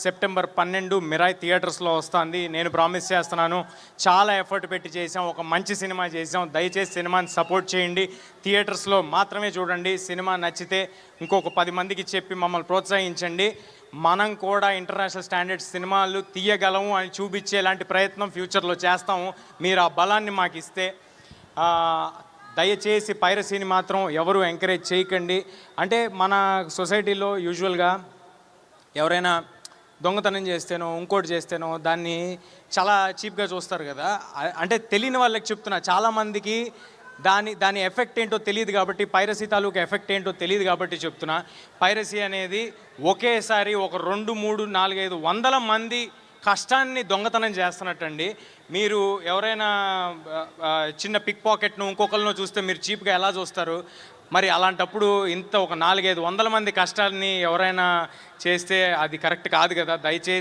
September 12 Mirai థియేటర్స్లో వస్తుంది. నేను ప్రామిస్ చేస్తున్నాను, చాలా ఎఫర్ట్ పెట్టి చేసాం, ఒక మంచి సినిమా చేసాం. దయచేసి సినిమాని సపోర్ట్ చేయండి, థియేటర్స్లో మాత్రమే చూడండి. సినిమా నచ్చితే ఇంకొక 10 మందికి చెప్పి మమ్మల్ని ప్రోత్సహించండి. మనం కూడా ఇంటర్నేషనల్ స్టాండర్డ్స్ సినిమాలు తీయగలము అని చూపించేలాంటి ప్రయత్నం ఫ్యూచర్లో చేస్తాము. మీరు ఆ బలాన్ని మాకు ఇస్తే. దయచేసి పైరసీని మాత్రం ఎవరు ఎంకరేజ్ చేయకండి. అంటే మన సొసైటీలో యూజువల్గా ఎవరైనా దొంగతనం చేస్తేనో ఇంకోటి చేస్తేనో దాన్ని చాలా చీప్గా చూస్తారు కదా. అంటే తెలియని వాళ్ళకి చెప్తున్నా, చాలామందికి దాని ఎఫెక్ట్ ఏంటో తెలియదు కాబట్టి, పైరసీ తాలూకు ఎఫెక్ట్ ఏంటో తెలియదు కాబట్టి చెప్తున్నా. పైరసీ అనేది ఒకేసారి ఒక 2, 3, 4, 5 వందల మంది కష్టాన్ని దొంగతనం చేస్తున్నట్టండి. మీరు ఎవరైనా చిన్న పిక్ పాకెట్ను ఇంకొకరినో చూస్తే మీరు చీప్గా ఎలా చూస్తారు? మరి అలాంటప్పుడు ఇంత ఒక 4, 5 వందల మంది కష్టాన్ని ఎవరైనా చేస్తే అది కరెక్ట్ కాదు కదా. దయచేసి